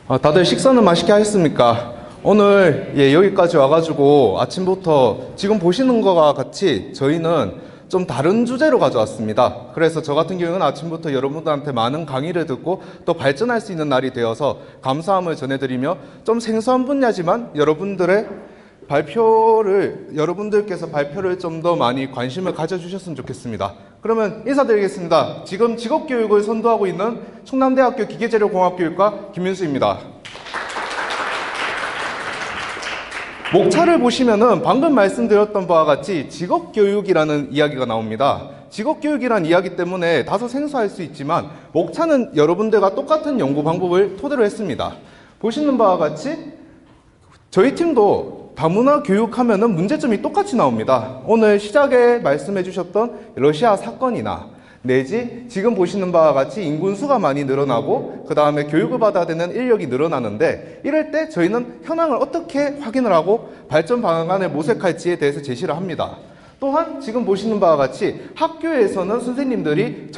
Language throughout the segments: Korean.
다들 식사는 맛있게 하셨습니까? 오늘 여기까지 와가지고 아침부터 지금 보시는 거와 같이 저희는 좀 다른 주제로 가져왔습니다. 그래서 저 같은 경우는 아침부터 여러분들한테 많은 강의를 듣고 또 발전할 수 있는 날이 되어서 감사함을 전해드리며 좀 생소한 분야지만 여러분들께서 발표를 좀 더 많이 관심을 가져주셨으면 좋겠습니다. 그러면 인사드리겠습니다. 지금 직업교육을 선도하고 있는 충남대학교 기계재료공학교육과 김윤수입니다. 목차를 보시면은 방금 말씀드렸던 바와 같이 직업교육이라는 이야기가 나옵니다. 직업교육이란 이야기 때문에 다소 생소할 수 있지만 목차는 여러분들과 똑같은 연구 방법을 토대로 했습니다. 보시는 바와 같이 저희 팀도 다문화 교육하면은 문제점이 똑같이 나옵니다. 오늘 시작에 말씀해 주셨던 러시아 사건이나 내지 지금 보시는 바와 같이 인구수가 많이 늘어나고 그 다음에 교육을 받아야 되는 인력이 늘어나는데 이럴 때 저희는 현황을 어떻게 확인을 하고 발전 방안을 모색할지에 대해서 제시를 합니다. 또한 지금 보시는 바와 같이 학교에서는 선생님들이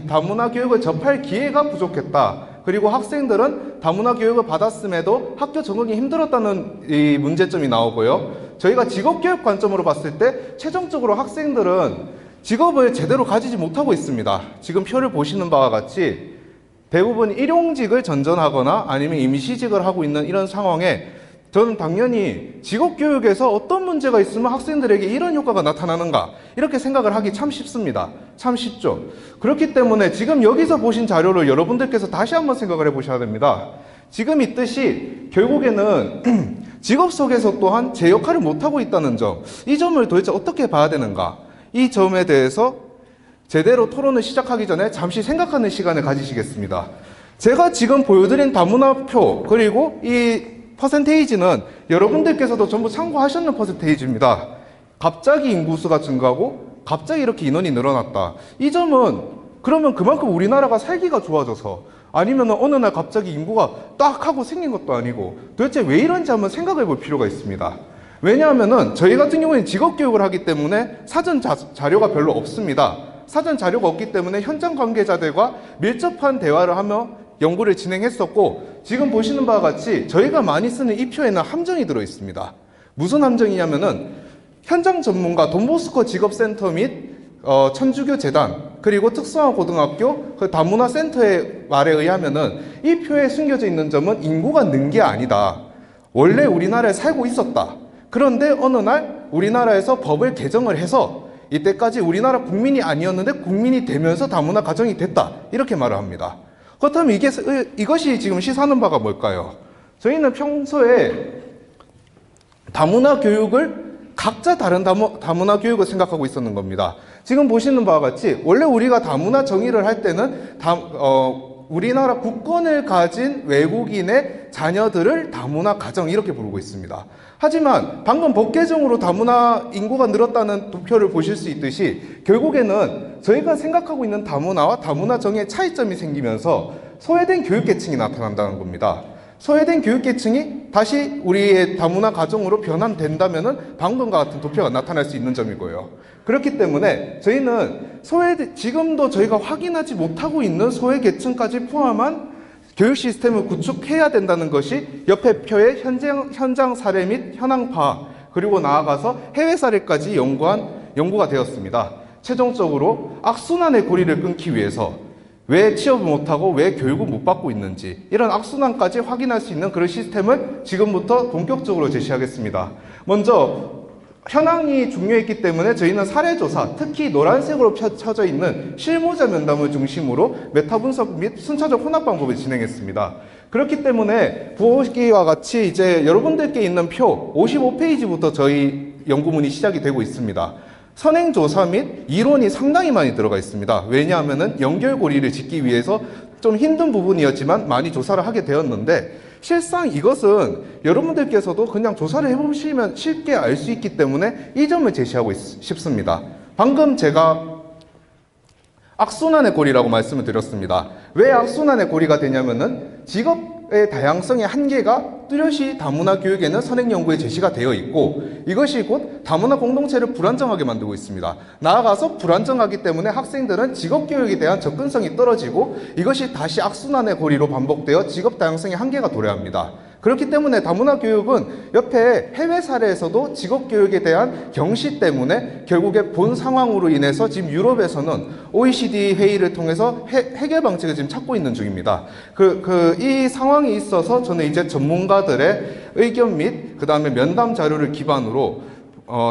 다문화 교육을 접할 기회가 부족했다. 그리고 학생들은 다문화 교육을 받았음에도 학교 적응이 힘들었다는 이 문제점이 나오고요. 저희가 직업교육 관점으로 봤을 때 최종적으로 학생들은 직업을 제대로 가지지 못하고 있습니다. 지금 표를 보시는 바와 같이 대부분 일용직을 전전하거나 아니면 임시직을 하고 있는 이런 상황에 저는 당연히 직업교육에서 어떤 문제가 있으면 학생들에게 이런 효과가 나타나는가 이렇게 생각을 하기 참 쉽습니다. 참 쉽죠. 그렇기 때문에 지금 여기서 보신 자료를 여러분들께서 다시 한번 생각을 해보셔야 됩니다. 지금 있듯이 결국에는 직업 속에서 또한 제 역할을 못하고 있다는 점, 이 점을 도대체 어떻게 봐야 되는가, 이 점에 대해서 제대로 토론을 시작하기 전에 잠시 생각하는 시간을 가지시겠습니다. 제가 지금 보여드린 다문화표 그리고 이 퍼센테이지는 여러분들께서도 전부 참고하셨는 퍼센테이지입니다. 갑자기 인구수가 증가하고 갑자기 이렇게 인원이 늘어났다. 이 점은 그러면 그만큼 우리나라가 살기가 좋아져서 아니면 어느 날 갑자기 인구가 딱 하고 생긴 것도 아니고 도대체 왜 이런지 한번 생각해 볼 필요가 있습니다. 왜냐하면은 저희 같은 경우에는 직업교육을 하기 때문에 사전 자료가 별로 없습니다. 사전 자료가 없기 때문에 현장 관계자들과 밀접한 대화를 하며 연구를 진행했었고 지금 보시는 바와 같이 저희가 많이 쓰는 이 표에는 함정이 들어 있습니다. 무슨 함정이냐면은 현장 전문가 돈보스코 직업센터 및 천주교 재단 그리고 특성화 고등학교 그 다문화 센터의 말에 의하면은 이 표에 숨겨져 있는 점은 인구가 는 게 아니다. 원래 우리나라에 살고 있었다. 그런데 어느 날 우리나라에서 법을 개정을 해서 이때까지 우리나라 국민이 아니었는데 국민이 되면서 다문화 가정이 됐다. 이렇게 말을 합니다. 그렇다면 이것이 지금 시사하는 바가 뭘까요? 저희는 평소에 다문화 교육을 각자 다른 다문화 교육을 생각하고 있었는 겁니다. 지금 보시는 바와 같이 원래 우리가 다문화 정의를 할 때는 우리나라 국권을 가진 외국인의 자녀들을 다문화 가정 이렇게 부르고 있습니다. 하지만 방금 법 개정으로 다문화 인구가 늘었다는 도표를 보실 수 있듯이 결국에는 저희가 생각하고 있는 다문화와 다문화 정의의 차이점이 생기면서 소외된 교육계층이 나타난다는 겁니다. 소외된 교육계층이 다시 우리의 다문화 가정으로 변환된다면은 방금과 같은 도표가 나타날 수 있는 점이고요. 그렇기 때문에 저희는 지금도 저희가 확인하지 못하고 있는 소외계층까지 포함한 교육 시스템을 구축해야 된다는 것이 옆에 표의 현장 사례 및 현황 파악 그리고 나아가서 해외 사례까지 연구가 되었습니다. 최종적으로 악순환의 고리를 끊기 위해서 왜 취업을 못하고 왜 교육을 못 받고 있는지 이런 악순환까지 확인할 수 있는 그런 시스템을 지금부터 본격적으로 제시하겠습니다. 먼저 현황이 중요했기 때문에 저희는 사례조사, 특히 노란색으로 펴져 있는 실무자 면담을 중심으로 메타 분석 및 순차적 혼합 방법을 진행했습니다. 그렇기 때문에 보기와 같이 이제 여러분들께 있는 표 55페이지부터 저희 연구문이 시작이 되고 있습니다. 선행조사 및 이론이 상당히 많이 들어가 있습니다. 왜냐하면은 연결고리를 짓기 위해서 좀 힘든 부분이었지만 많이 조사를 하게 되었는데 실상 이것은 여러분들께서도 그냥 조사를 해보시면 쉽게 알 수 있기 때문에 이 점을 제시하고 싶습니다. 방금 제가 악순환의 고리라고 말씀을 드렸습니다. 왜 악순환의 고리가 되냐면은 직업의 다양성의 한계가 뚜렷이 다문화 교육에는 선행연구에 제시가 되어 있고, 이것이 곧 다문화 공동체를 불안정하게 만들고 있습니다. 나아가서 불안정하기 때문에 학생들은 직업교육에 대한 접근성이 떨어지고, 이것이 다시 악순환의 고리로 반복되어 직업 다양성의 한계가 도래합니다. 그렇기 때문에 다문화 교육은 옆에 해외 사례에서도 직업교육에 대한 경시 때문에 결국에 본 상황으로 인해서 지금 유럽에서는 OECD 회의를 통해서 해결 방책을 지금 찾고 있는 중입니다. 이 상황이 있어서 저는 이제 전문가들의 의견 및 그 다음에 면담 자료를 기반으로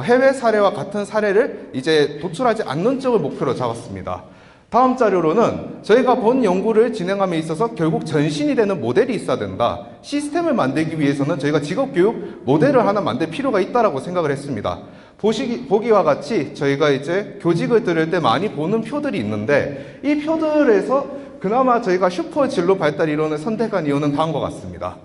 해외 사례와 같은 사례를 이제 도출하지 않는 쪽을 목표로 잡았습니다. 다음 자료로는 저희가 본 연구를 진행함에 있어서 결국 전신이 되는 모델이 있어야 된다. 시스템을 만들기 위해서는 저희가 직업교육 모델을 하나 만들 필요가 있다라고 생각을 했습니다. 보기와 같이 저희가 이제 교직을 들을 때 많이 보는 표들이 있는데, 이 표들에서 그나마 저희가 슈퍼 진로 발달 이론을 선택한 이유는 다음과 같습니다.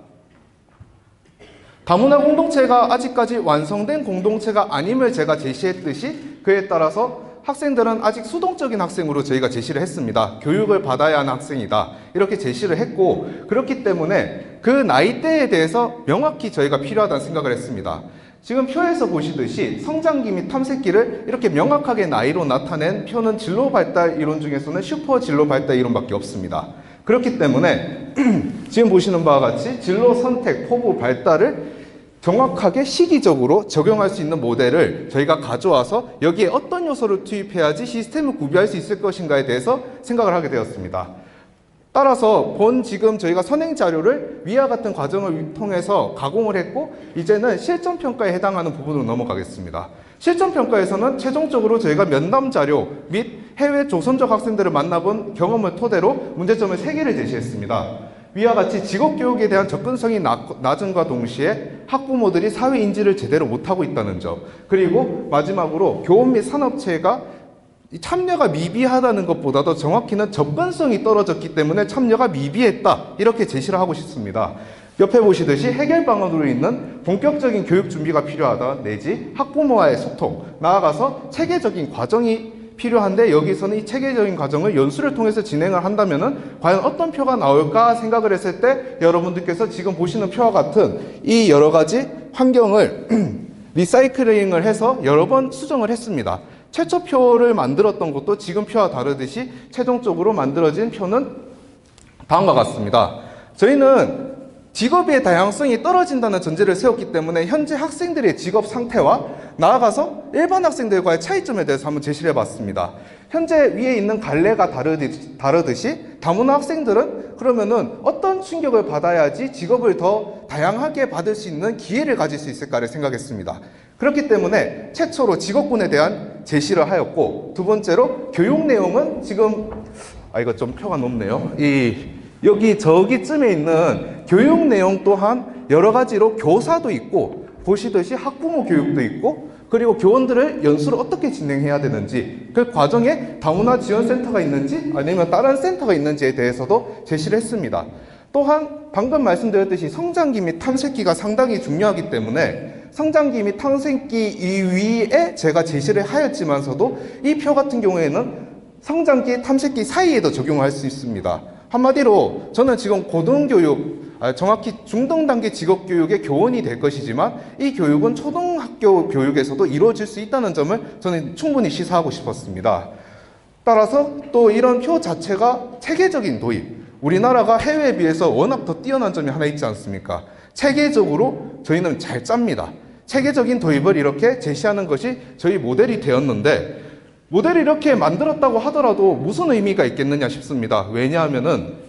다문화 공동체가 아직까지 완성된 공동체가 아님을 제가 제시했듯이, 그에 따라서 학생들은 아직 수동적인 학생으로 저희가 제시를 했습니다. 교육을 받아야 하는 학생이다, 이렇게 제시를 했고, 그렇기 때문에 그 나이대에 대해서 명확히 저희가 필요하다는 생각을 했습니다. 지금 표에서 보시듯이 성장기 및 탐색기를 이렇게 명확하게 나이로 나타낸 표는 진로 발달 이론 중에서는 슈퍼 진로 발달 이론밖에 없습니다. 그렇기 때문에 지금 보시는 바와 같이 진로 선택, 포부, 발달을 정확하게 시기적으로 적용할 수 있는 모델을 저희가 가져와서 여기에 어떤 요소를 투입해야지 시스템을 구비할 수 있을 것인가에 대해서 생각을 하게 되었습니다. 따라서 지금 저희가 선행 자료를 위와 같은 과정을 통해서 가공을 했고, 이제는 실전평가에 해당하는 부분으로 넘어가겠습니다. 실전평가에서는 최종적으로 저희가 면담 자료 및 해외 조선족 학생들을 만나본 경험을 토대로 문제점을 3개를 제시했습니다. 위와 같이 직업교육에 대한 접근성이 낮음과 동시에 학부모들이 사회인지를 제대로 못하고 있다는 점, 그리고 마지막으로 교원 및 산업체가 참여가 미비하다는 것보다도 정확히는 접근성이 떨어졌기 때문에 참여가 미비했다, 이렇게 제시를 하고 싶습니다. 옆에 보시듯이 해결 방안으로 있는 본격적인 교육 준비가 필요하다, 내지 학부모와의 소통, 나아가서 체계적인 과정이 필요한데, 여기서는 이 체계적인 과정을 연수를 통해서 진행을 한다면은 과연 어떤 표가 나올까 생각을 했을 때, 여러분들께서 지금 보시는 표와 같은 이 여러 가지 환경을 리사이클링을 해서 여러 번 수정을 했습니다. 최초 표를 만들었던 것도 지금 표와 다르듯이 최종적으로 만들어진 표는 다음과 같습니다. 저희는 직업의 다양성이 떨어진다는 전제를 세웠기 때문에 현재 학생들의 직업 상태와 나아가서 일반 학생들과의 차이점에 대해서 한번 제시를 해봤습니다. 현재 위에 있는 갈래가 다르듯이 다문화 학생들은 그러면은 어떤 충격을 받아야지 직업을 더 다양하게 받을 수 있는 기회를 가질 수 있을까를 생각했습니다. 그렇기 때문에 최초로 직업군에 대한 제시를 하였고, 두 번째로 교육 내용은 지금 이거 좀 표가 높네요. 여기 저기쯤에 있는 교육 내용 또한 여러 가지로 교사도 있고, 보시듯이 학부모 교육도 있고, 그리고 교원들을 연수를 어떻게 진행해야 되는지, 그 과정에 다문화 지원센터가 있는지 아니면 다른 센터가 있는지에 대해서도 제시를 했습니다. 또한 방금 말씀드렸듯이 성장기 및 탐색기가 상당히 중요하기 때문에 성장기 및 탐색기 이위에 제가 제시를 하였지만서도 이 표 같은 경우에는 성장기, 탐색기 사이에도 적용할 수 있습니다. 한마디로 저는 지금 고등교육, 정확히 중등단계 직업교육의 교원이 될 것이지만, 이 교육은 초등학교 교육에서도 이루어질 수 있다는 점을 저는 충분히 시사하고 싶었습니다. 따라서 또 이런 표 자체가 체계적인 도입, 우리나라가 해외에 비해서 워낙 더 뛰어난 점이 하나 있지 않습니까? 체계적으로 저희는 잘 짭니다. 체계적인 도입을 이렇게 제시하는 것이 저희 모델이 되었는데, 모델을 이렇게 만들었다고 하더라도 무슨 의미가 있겠느냐 싶습니다. 왜냐하면은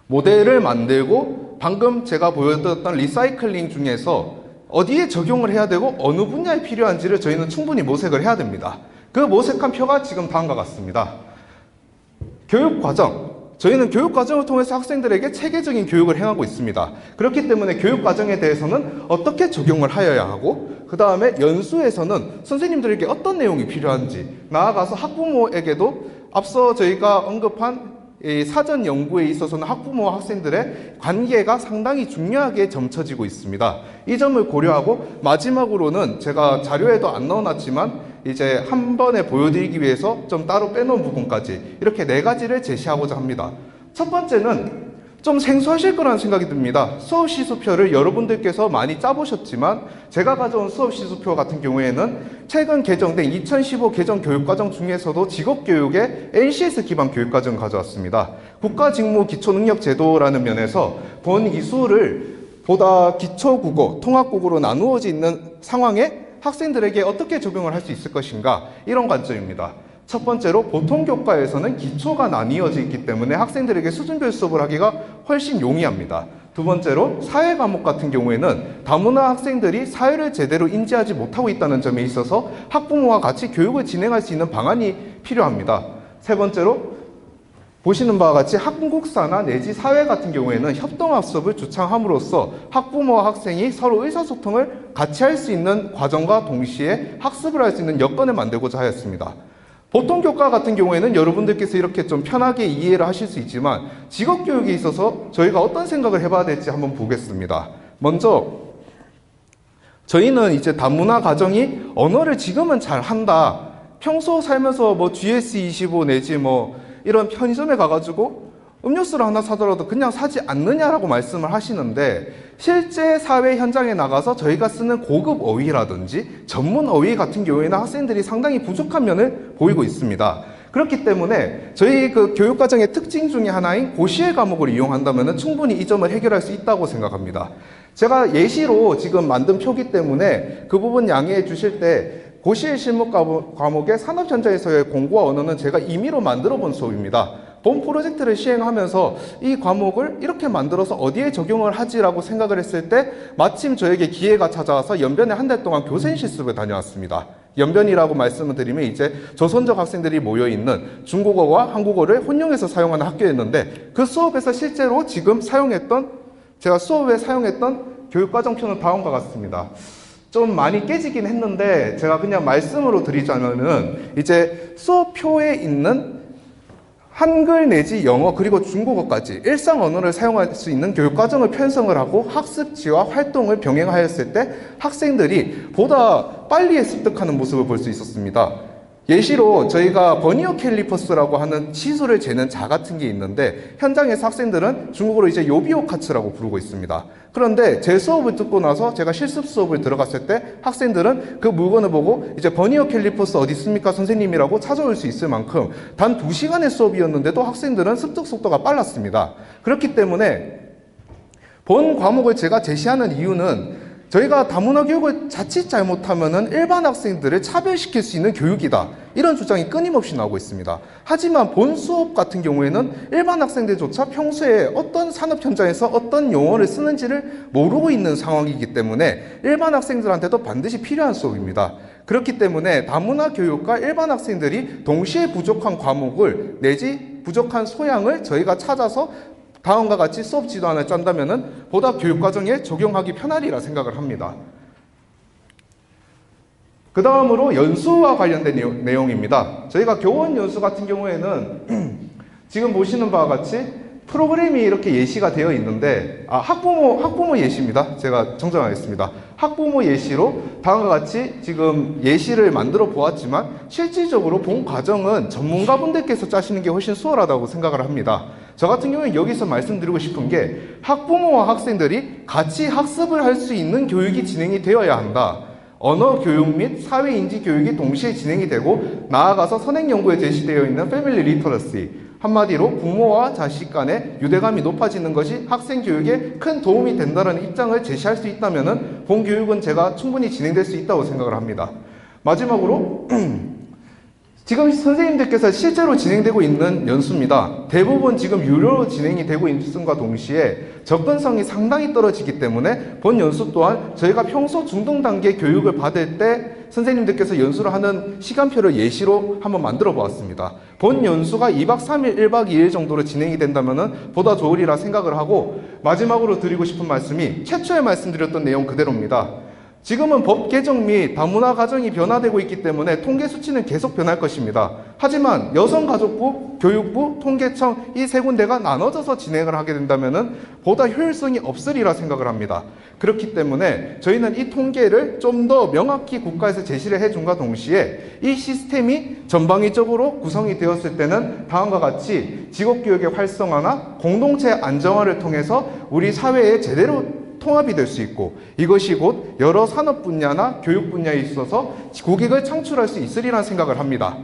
모델을 만들고 방금 제가 보여드렸던 리사이클링 중에서 어디에 적용을 해야 되고 어느 분야에 필요한지를 저희는 충분히 모색을 해야 됩니다. 그 모색한 표가 지금 다음과 같습니다. 교육과정. 저희는 교육과정을 통해서 학생들에게 체계적인 교육을 행하고 있습니다. 그렇기 때문에 교육과정에 대해서는 어떻게 적용을 하여야 하고, 그 다음에 연수에서는 선생님들에게 어떤 내용이 필요한지, 나아가서 학부모에게도 앞서 저희가 언급한 이 사전 연구에 있어서는 학부모와 학생들의 관계가 상당히 중요하게 점쳐지고 있습니다. 이 점을 고려하고 마지막으로는 제가 자료에도 안 넣어놨지만 이제 한 번에 보여드리기 위해서 좀 따로 빼놓은 부분까지 이렇게 4가지를 제시하고자 합니다. 첫 번째는 좀 생소하실 거라는 생각이 듭니다. 수업 시수표를 여러분들께서 많이 짜보셨지만 제가 가져온 수업 시수표 같은 경우에는 최근 개정된 2015 개정 교육과정 중에서도 직업교육의 NCS 기반 교육과정을 가져왔습니다. 국가직무기초능력제도라는 면에서 본 이수를 보다 기초국어, 통합국어로 나누어져 있는 상황에 학생들에게 어떻게 적용을 할 수 있을 것인가, 이런 관점입니다. 첫 번째로 보통 교과에서는 기초가 나뉘어져 있기 때문에 학생들에게 수준별 수업을 하기가 훨씬 용이합니다. 두 번째로 사회 과목 같은 경우에는 다문화 학생들이 사회를 제대로 인지하지 못하고 있다는 점에 있어서 학부모와 같이 교육을 진행할 수 있는 방안이 필요합니다. 세 번째로 보시는 바와 같이 한국사나 내지 사회 같은 경우에는 협동학 수업을 주창함으로써 학부모와 학생이 서로 의사소통을 같이 할 수 있는 과정과 동시에 학습을 할 수 있는 여건을 만들고자 하였습니다. 보통 교과 같은 경우에는 여러분들께서 이렇게 좀 편하게 이해를 하실 수 있지만 직업교육에 있어서 저희가 어떤 생각을 해봐야 될지 한번 보겠습니다. 먼저 저희는 이제 다문화 가정이 언어를 지금은 잘 한다. 평소 살면서 뭐 GS25 내지 뭐 이런 편의점에 가가지고 음료수를 하나 사더라도 그냥 사지 않느냐라고 말씀을 하시는데, 실제 사회 현장에 나가서 저희가 쓰는 고급 어휘라든지 전문 어휘 같은 경우에는 학생들이 상당히 부족한 면을 보이고 있습니다. 그렇기 때문에 저희 그 교육과정의 특징 중에 하나인 고시의 과목을 이용한다면 충분히 이 점을 해결할 수 있다고 생각합니다. 제가 예시로 지금 만든 표기 때문에 그 부분 양해해 주실 때, 고시의 실무 과목의 산업 현장에서의 공부와 언어는 제가 임의로 만들어 본 수업입니다. 본 프로젝트를 시행하면서 이 과목을 이렇게 만들어서 어디에 적용을 하지라고 생각을 했을 때 마침 저에게 기회가 찾아와서 연변에 한 달 동안 교생 실습을 다녀왔습니다. 연변이라고 말씀을 드리면 이제 조선족 학생들이 모여있는 중국어와 한국어를 혼용해서 사용하는 학교였는데, 그 수업에서 실제로 지금 제가 수업에 사용했던 교육과정표는 다음과 같습니다. 좀 많이 깨지긴 했는데 제가 그냥 말씀으로 드리자면은 이제 수업표에 있는 한글 내지 영어 그리고 중국어까지 일상 언어를 사용할 수 있는 교육과정을 편성을 하고 학습지와 활동을 병행하였을 때 학생들이 보다 빨리 습득하는 모습을 볼 수 있었습니다. 예시로 저희가 버니어 캘리퍼스라고 하는 치수를 재는 자 같은 게 있는데, 현장에서 학생들은 중국어로 이제 요비오 카츠라고 부르고 있습니다. 그런데 제 수업을 듣고 나서 제가 실습 수업을 들어갔을 때 학생들은 그 물건을 보고 이제 버니어 캘리퍼스 어디 있습니까 선생님이라고 찾아올 수 있을 만큼 단 2시간의 수업이었는데도 학생들은 습득 속도가 빨랐습니다. 그렇기 때문에 본 과목을 제가 제시하는 이유는 저희가 다문화 교육을 자칫 잘못하면은 일반 학생들을 차별시킬 수 있는 교육이다, 이런 주장이 끊임없이 나오고 있습니다. 하지만 본 수업 같은 경우에는 일반 학생들조차 평소에 어떤 산업 현장에서 어떤 용어를 쓰는지를 모르고 있는 상황이기 때문에 일반 학생들한테도 반드시 필요한 수업입니다. 그렇기 때문에 다문화 교육과 일반 학생들이 동시에 부족한 과목을 내지 부족한 소양을 저희가 찾아서 다음과 같이 수업 지도안을 짠다면 보다 교육과정에 적용하기 편하리라 생각을 합니다. 그 다음으로 연수와 관련된 내용입니다. 저희가 교원 연수 같은 경우에는 지금 보시는 바와 같이 프로그램이 이렇게 예시가 되어 있는데, 학부모 예시입니다. 제가 정정하겠습니다. 학부모 예시로 다음과 같이 지금 예시를 만들어 보았지만 실질적으로 본 과정은 전문가분들께서 짜시는 게 훨씬 수월하다고 생각을 합니다. 저 같은 경우는 여기서 말씀드리고 싶은 게 학부모와 학생들이 같이 학습을 할 수 있는 교육이 진행이 되어야 한다. 언어 교육 및 사회 인지 교육이 동시에 진행이 되고 나아가서 선행 연구에 제시되어 있는 패밀리 리터러시, 한마디로 부모와 자식 간의 유대감이 높아지는 것이 학생 교육에 큰 도움이 된다는 입장을 제시할 수 있다면 본 교육은 제가 충분히 진행될 수 있다고 생각을 합니다. 마지막으로 지금 선생님들께서 실제로 진행되고 있는 연수입니다. 대부분 지금 유료로 진행이 되고 있음과 동시에 접근성이 상당히 떨어지기 때문에 본 연수 또한 저희가 평소 중등 단계 교육을 받을 때 선생님들께서 연수를 하는 시간표를 예시로 한번 만들어 보았습니다. 본 연수가 2박 3일, 1박 2일 정도로 진행이 된다면 보다 좋으리라 생각을 하고, 마지막으로 드리고 싶은 말씀이 최초에 말씀드렸던 내용 그대로입니다. 지금은 법 개정 및 다문화 가정이 변화되고 있기 때문에 통계 수치는 계속 변할 것입니다. 하지만 여성가족부, 교육부, 통계청 이 세 군데가 나눠져서 진행을 하게 된다면 보다 효율성이 없으리라 생각을 합니다. 그렇기 때문에 저희는 이 통계를 좀 더 명확히 국가에서 제시를 해준과 동시에 이 시스템이 전방위적으로 구성이 되었을 때는 다음과 같이 직업교육의 활성화나 공동체 안정화를 통해서 우리 사회에 제대로 통합이 될 수 있고 이것이 곧 여러 산업 분야나 교육 분야에 있어서 고객을 창출할 수 있으리라는 생각을 합니다.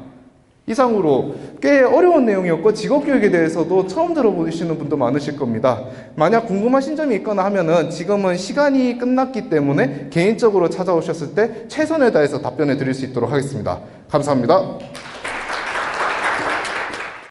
이상으로 꽤 어려운 내용이었고 직업교육에 대해서도 처음 들어보시는 분도 많으실 겁니다. 만약 궁금하신 점이 있거나 하면은 지금은 시간이 끝났기 때문에 개인적으로 찾아오셨을 때 최선을 다해서 답변을 드릴 수 있도록 하겠습니다. 감사합니다.